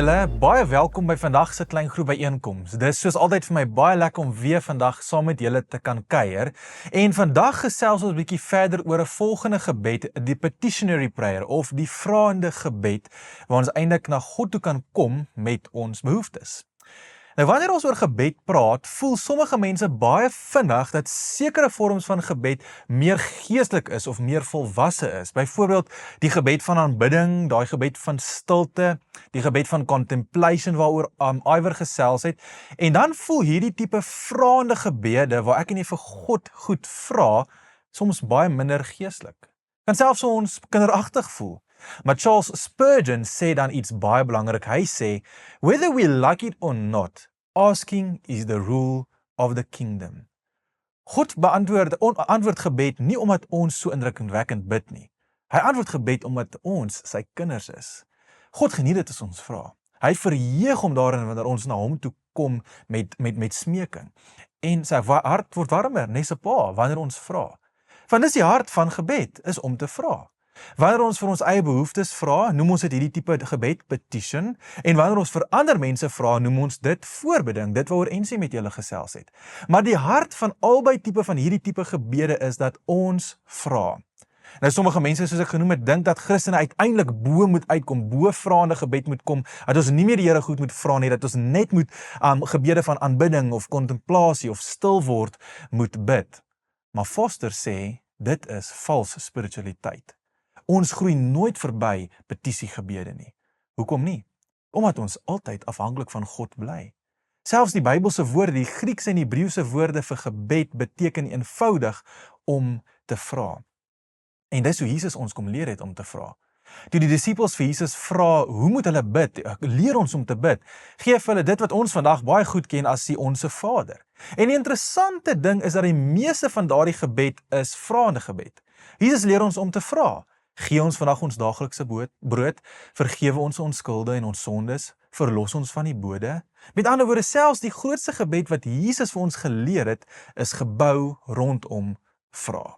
julle, baie welkom by vandag se klein groep byeenkoms. Dis soos altyd vir my baie lekker om weer vandag saam met julle te kan kuier. En vandag gesels ons 'n bietjie verder oor 'n volgende gebed, die petitionary prayer of die vraende gebed, waar ons eintlik na God toe kan kom met ons behoeftes. Nou wanneer ons oor gebed praat, voel sommige mense baie vinnig dat sekere vorms van gebed meer geestelik is of meer volwasse is. Byvoorbeeld die gebed van aanbidding, daai gebed van stilte, die gebed van contemplation waaroor Iwer gesels het. En dan voel hierdie tipe vraende gebede waar ek nie vir God goed vra, soms baie minder geestelik. Kan selfs ons kinderagtig voel. Maar Charles Spurgeon sê dan iets baie belangrik. Hy sê, whether we like it or not, asking is the rule of the kingdom. God antwoord gebed nie omdat ons so indrukwekkend bid nie. Hy antwoord gebed omdat ons sy kinders is. God geniet dit as ons vra. Hy verheug om daarin wanneer ons na hom toe kom met smeking. En sy hart word warmer, net sy pa, wanneer ons vra. Want dis die hart van gebed, is om te vra. Wanneer ons vir ons eie behoeftes vra, noem ons dit hierdie tipe gebed, petition, en wanneer ons vir ander mense vra, noem ons dit voorbeding, dit waaroor Ensie met julle gesels het. Maar die hart van albei tipe van hierdie tipe gebede is dat ons vra. Nou sommige mense, soos ek genoem het, dink dat Christene uiteindelik bo moet uitkom, bo vraende gebed moet kom, dat ons nie meer die Here goed moet vra nie, dat ons net moet gebede van aanbidding of kontemplasie of stil word moet bid. Maar Foster sê, dit is vals spiritualiteit. Ons groei nooit verby petisiegebede nie. Hoekom nie? Omdat ons altyd afhanklik van God bly. Selfs die Bybelse woorde, die Griekse en Hebreëse woorde vir gebed beteken eenvoudig om te vra. En dis hoe Jesus ons kom leer het om te vra. Toe die disippels vir Jesus vra, hoe moet hulle bid? Leer ons om te bid. Geef hulle dit wat ons vandag baie goed ken as die Onse Vader. En die interessante ding is dat die meeste van daardie gebed is vraende gebed. Jesus leer ons om te vra. Gee ons vandag ons daaglikse brood, vergewe ons skulde en ons sondes, verlos ons van die bode. Met ander woorde, selfs die grootste gebed wat Jesus vir ons geleer het, is gebou rondom vra.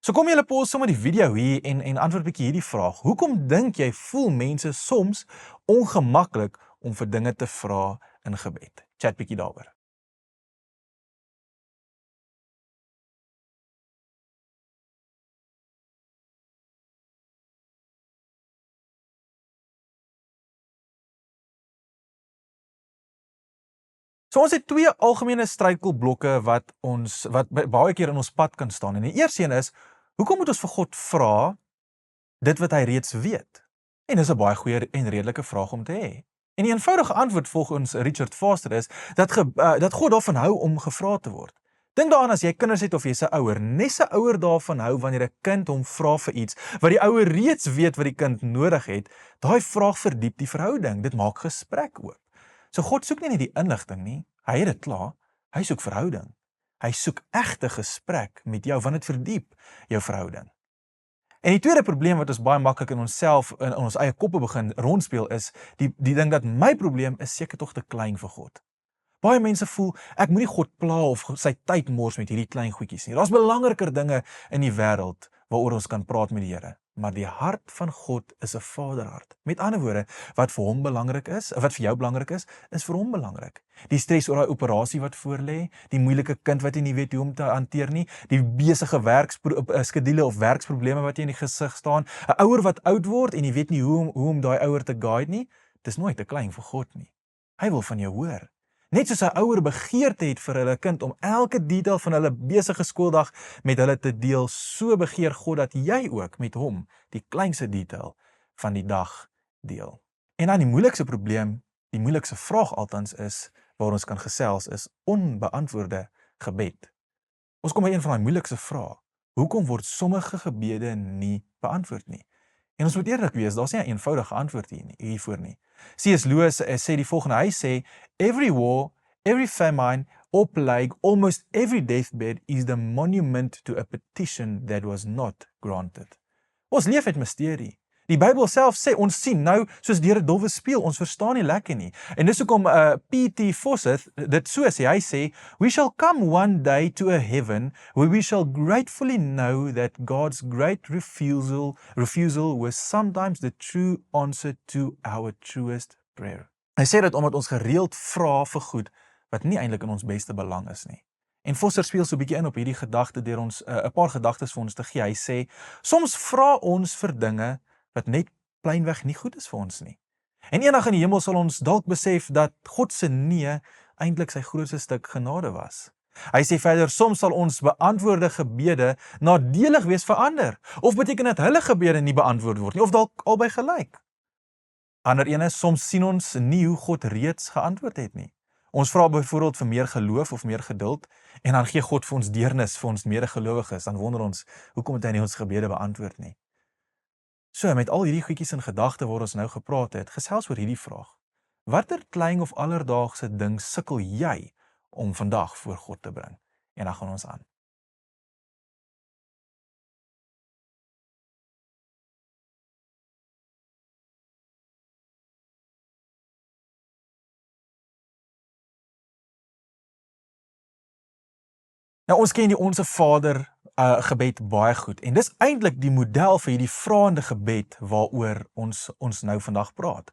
So kom julle pause sommer die video hier en antwoord 'n bietjie hierdie vraag. Hoekom dink jy voel mense soms ongemaklik om vir dinge te vra in gebed? Chat bietjie daaroor. So ons het twee algemene struikelblokke wat baie keer in ons pad kan staan. En die eerste een is, hoekom moet ons vir God vra dit wat hy reeds weet? En dis 'n baie goeie en redelike vraag om te hê. En die eenvoudige antwoord volgens Richard Foster is, dat God daarvan hou om gevra te word. Dink daaraan as jy kinders het of jy's 'n ouer, net 'n ouer daarvan hou wanneer 'n kind hom vra vir iets, wat die ouer reeds weet wat die kind nodig het, daai vraag verdiep die verhouding, dit maak gesprek oop. So God soek nie net die inligting nie, hy het dit klaar, hy soek verhouding. Hy soek egte gesprek met jou, want dit verdiep jou verhouding. En die tweede probleem wat ons baie maklik in onsself, in ons eie koppe begin rondspeel is, die ding dat my probleem is seker tog te klein vir God. Baie mense voel, ek moet nie God pla of sy tyd mors met hierdie klein goedjies nie. Daar's belangriker dinge in die wêreld waaroor ons kan praat met die Here. Maar die hart van God is 'n vaderhart. Met ander woorde, wat vir hom belangrik is, wat vir jou belangrik is vir hom belangrik. Die stres oor daai operasie wat voor lê, die moeilike kind wat jy nie weet hoe om te hanteer nie, die besige werkskedule of werksprobleme wat jy in die gesig staan, 'n ouer wat oud word en jy weet nie hoe om daai ouer te guide nie, dis nooit te klein vir God nie. Hy wil van jou hoor. Net soos 'n ouer begeerte het vir hulle kind om elke detail van hulle besige skooldag met hulle te deel, so begeer God dat jy ook met hom die kleinste detail van die dag deel. En dan die moeilikste probleem, die moeilikste vraag altans is, waar ons kan gesels, is onbeantwoorde gebed. Ons kom by een van die moeilikste vrae. Hoekom word sommige gebede nie beantwoord nie? En ons moet eerlik wees, daar's nie 'n eenvoudige antwoord hiervoor nie. C.S. Lewis sê die volgende, hy sê, every war, every famine, or plague, almost every deathbed is the monument to a petition that was not granted. Ons leef met misterie. Die Bybel self sê, ons sien nou, soos deur 'n dowwe spieël, ons verstaan nie lekker nie. En dis hoekom P.T. Forsyth dit so sê, hy sê, we shall come one day to a heaven where we shall gratefully know that God's great refusal was sometimes the true answer to our truest prayer. Hy sê dit omdat ons gereeld vra vir goed wat nie eintlik in ons beste belang is nie. En Foster speel so 'n bietjie in op hierdie gedagte deur ons 'n paar gedagtes vir ons te gee. Hy sê soms vra ons vir dinge wat net plainweg nie goed is vir ons nie. En eendag in die hemel sal ons dalk besef dat God se nee eintlik sy grootste stuk genade was. Hy sê verder, soms sal ons beantwoorde gebede nadelig wees vir ander, of beteken dat hulle gebede nie beantwoord word nie, of dalk albei gelyk. Ander ene, soms sien ons nie hoe God reeds geantwoord het nie. Ons vra byvoorbeeld vir meer geloof of meer geduld, en dan gee God vir ons deernis vir ons medegelowiges, dan wonder ons, hoekom het hy nie ons gebede beantwoord nie. So, met al hierdie goedjies in gedagte waar ons nou gepraat het, gesels oor hierdie vraag. Watter klein of alledaagse ding sukkel jy om vandag voor God te bring? En dan gaan ons aan. Nou, ons ken die Onse Vader gebed baie goed, en dis eintlik die model vir hierdie vraende gebed waaroor ons nou vandag praat.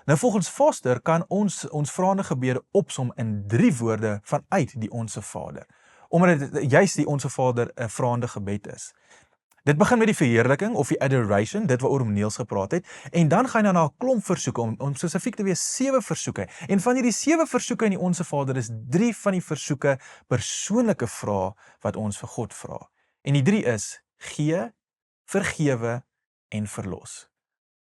Nou volgens Foster kan ons vraende gebede opsom in 3 woorde vanuit die Onse Vader, omdat dit juist die Onse Vader 'n vraende gebed is. Dit begin met die verheerliking of die adoration, dit waaroor Niels gepraat het, en dan gaan jy na 'n klomp versoeke, om spesifiek te wees 7 versoeke. En van hierdie 7 versoeke in die Onse Vader is 3 van die versoeke persoonlike vrae wat ons vir God vra. En die 3 is: gee, vergewe en verlos.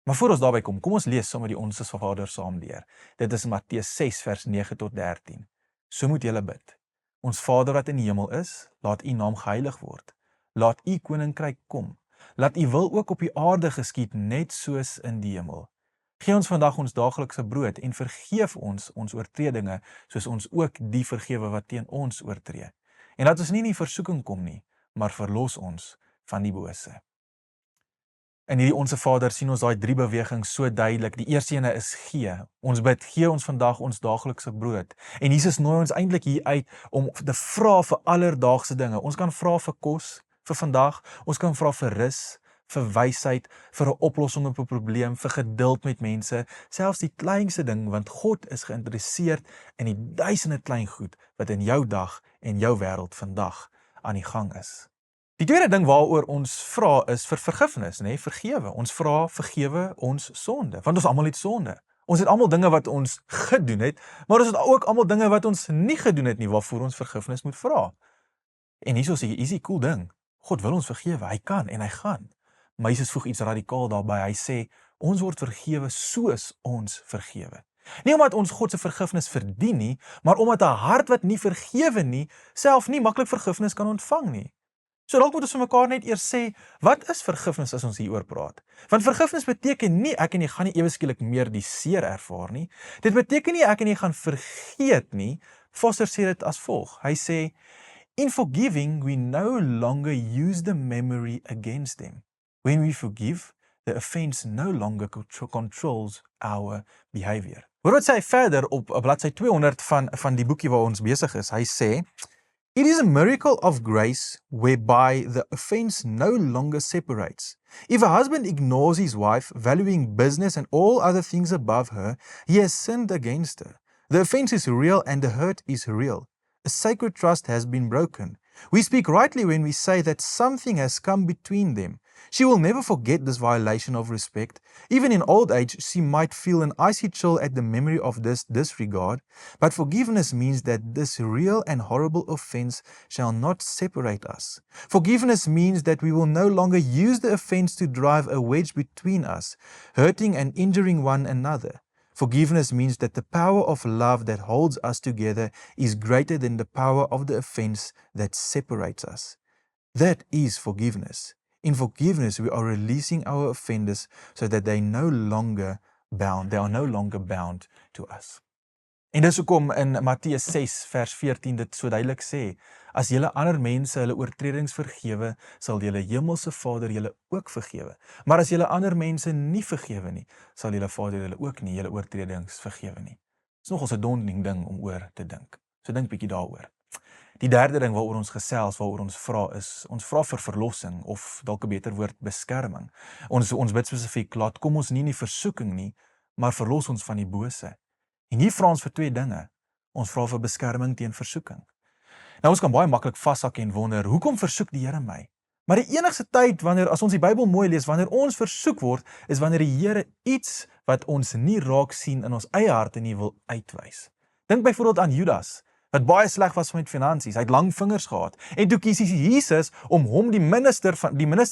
Maar voor ons daarby kom ons lees sommer die Onse Vader saam deur. Dit is Matteus 6 vers 9 tot 13. So moet julle bid: Ons Vader wat in die hemel is, laat u naam geheilig word. Laat u koninkryk kom. Laat u wil ook op die aarde geskied, net soos in die hemel. Gee ons vandag ons daaglikse brood en vergeef ons oortredinge, soos ons ook die vergewe wat teen ons oortree. En laat ons nie in die versoeking kom nie, maar verlos ons van die bose. In hierdie Onse Vader sien ons daai 3 bewegings so duidelik. Die eerste ene is gee. Ons bid, gee ons vandag ons daaglikse brood. En Jesus nooi ons eintlik hier uit om te vra vir alledaagse dinge. Ons kan vra vir kos vir vandag, ons kan vra vir rus, vir wysheid, vir 'n oplossing op 'n probleem, vir geduld met mense, selfs die kleinste ding, want God is geïnteresseerd in die duisende klein goed wat in jou dag en jou wêreld vandag aan die gang is. Die tweede ding waaroor ons vra is vir vergifnis, nê, vergewe. Ons vra vergewe ons sonde, want ons almal het sonde. Ons het almal dinge wat ons gedoen het, maar ons het ook almal dinge wat ons nie gedoen het nie, waarvoor ons vergifnis moet vra. En hier is die cool ding. God wil ons vergewe, hy kan en hy gaan. Maar Jesus voeg iets radikaal daarby. Hy sê, ons word vergewe soos ons vergewe. Nie omdat ons God se vergifnis verdien nie, maar omdat 'n hart wat nie vergewe nie, self nie maklik vergifnis kan ontvang nie. So dalk moet ons vir mekaar net eers sê, wat is vergifnis as ons hieroor praat? Want vergifnis beteken nie ek en jy gaan nie ewe skielik meer die seer ervaar nie. Dit beteken nie ek en jy gaan vergeet nie. Foster sê dit as volg. Hy sê, in forgiving, we no longer use the memory against them. When we forgive, the offense no longer controls our behavior. Hoor wat sê hy verder op bladsy 200 van die boekie waar ons besig is. Hy sê, it is a miracle of grace whereby the offense no longer separates. If a husband ignores his wife, valuing business and all other things above her, he has sinned against her. The offense is real and the hurt is real. A sacred trust has been broken. We speak rightly when we say that something has come between them. She will never forget this violation of respect. Even in old age, she might feel an icy chill at the memory of this disregard. But forgiveness means that this real and horrible offense shall not separate us. Forgiveness means that we will no longer use the offense to drive a wedge between us, hurting and injuring one another. Forgiveness means that the power of love that holds us together is greater than the power of the offense that separates us. That is forgiveness. In forgiveness, we are releasing our offenders so that they are no longer bound to us. En dis hoekom in Matteus 6 vers 14 dit so duidelik sê, as julle ander mense hulle oortredings vergewe, sal julle hemelse Vader julle ook vergewe. Maar as julle ander mense nie vergewe nie, sal julle Vader julle ook nie julle oortredings vergewe nie. Dis nogals 'n daunting ding om oor te dink. So dink bietjie daaroor. Die derde ding waaroor ons gesels, waaroor ons vra is, ons vra vir verlossing, of dalk 'n beter woord, beskerming. Ons bid spesifiek, laat kom ons nie in die versoeking nie, maar verlos ons van die bose. En hier vra ons vir twee dinge. Ons vra vir beskerming teen versoeking. Nou ons kan baie maklik vashak en wonder, hoekom versoek die Here my? Maar die enigste tyd wanneer, as ons die Bybel mooi lees, wanneer ons versoek word, is wanneer die Here iets wat ons nie raak sien in ons eie harte nie wil uitwys. Dink byvoorbeeld aan Judas, wat baie sleg was met finansies. Hy het lang vingers gehad. En toe kies Jesus om hom die minister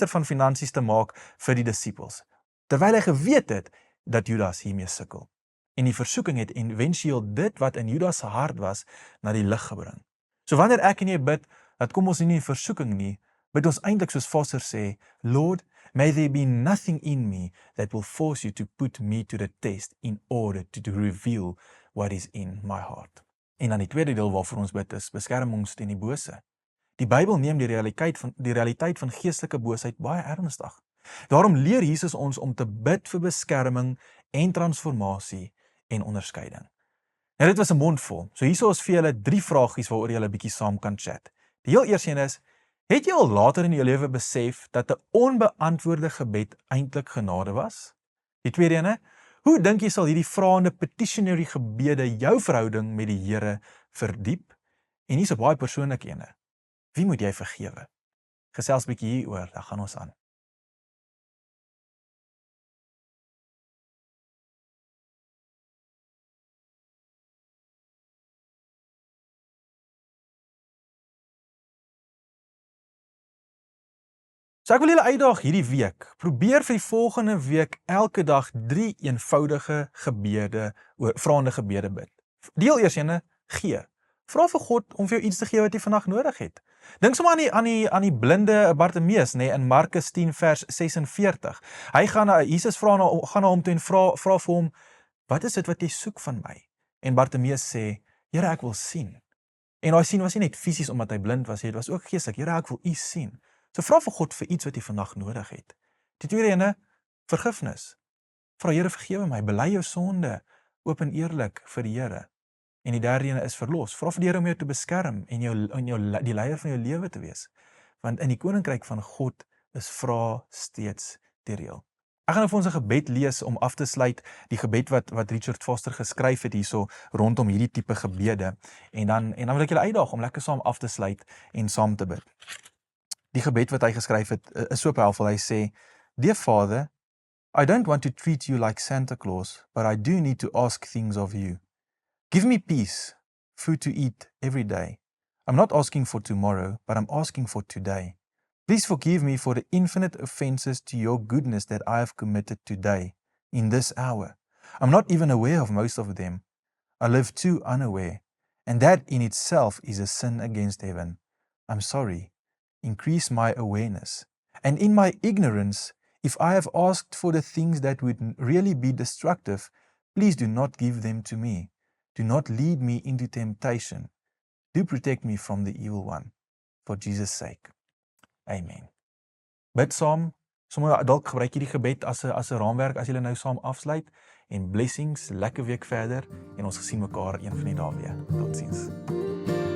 van finansies te maak vir die disippels. Terwyl hy geweet het dat Judas hiermee sukkel. En die versoeking het eventueel dit wat in Judas se hart was, na die lig gebring. So wanneer ek en jy bid, dat kom ons nie in versoeking nie, bid ons eintlik soos Foster sê, Lord, may there be nothing in me that will force you to put me to the test in order to reveal what is in my heart. En dan die tweede deel waarvoor ons bid is, beskerm ons teen die bose. Die Bybel neem die realiteit van geestelike boosheid baie ernstig. Daarom leer Jesus ons om te bid vir beskerming en transformasie en onderskeiding. Nou dit was 'n mondvol. So hierso is vir julle 3 vragies waaroor julle 'n bietjie saam kan chat. Die heel eerste een is, het jy al later in jou lewe besef dat 'n onbeantwoorde gebed eintlik genade was? Die tweede een, hoe dink jy sal hierdie vraende petitionary gebede jou verhouding met die Here verdiep? En hier's 'n baie persoonlike een. Wie moet jy vergewe? Gesels bietjie hieroor, dan gaan ons aan. So ek wil julle uitdaag hierdie week. Probeer vir die volgende week elke dag 3 eenvoudige gebede, vraende gebede bid. Die heel eerste ene, gee. Vra vir God om vir jou iets te gee wat jy vandag nodig het. Dink sommer aan die blinde Bartimeus, in Markus 10 vers 46. Jesus gaan na hom toe en vra vir hom, wat is dit wat jy soek van my? En Bartimeus sê, Here, ek wil sien. En daai sien was nie net fisies omdat hy blind was, dit was ook geestelik. Here, ek wil U sien. So vra vir God vir iets wat jy vandag nodig het. Die tweede ene, vergifnis. Vra Here, vergewe my, bely jou sonde, oop en eerlik vir die Here. En die derde ene is verlos. Vra vir die Here om jou te beskerm en die leier van jou lewe te wees. Want in die koninkryk van God is vra steeds die reël. Ek gaan nou vir ons 'n gebed lees om af te sluit, die gebed wat Richard Foster geskryf het hierso rondom hierdie tipe gebede. En dan wil ek julle uitdaag om lekker saam af te sluit en saam te bid. Die gebed wat hy geskryf het is so powerful. Hy sê, Dear Father, I don't want to treat you like Santa Claus, but I do need to ask things of you. Give me peace, food to eat every day. I'm not asking for tomorrow, but I'm asking for today. Please forgive me for the infinite offenses to your goodness that I have committed today, in this hour. I'm not even aware of most of them. I live too unaware, and that in itself is a sin against heaven. I'm sorry. Increase my awareness. And in my ignorance, if I have asked for the things that would really be destructive, please do not give them to me. Do not lead me into temptation. Do protect me from the evil one. For Jesus' sake. Amen. Bid saam, sommer dalk gebruik hierdie gebed as 'n raamwerk as julle nou saam afsluit. En blessings, lekker week verder en ons gesien mekaar een van die dae weer. Totsiens.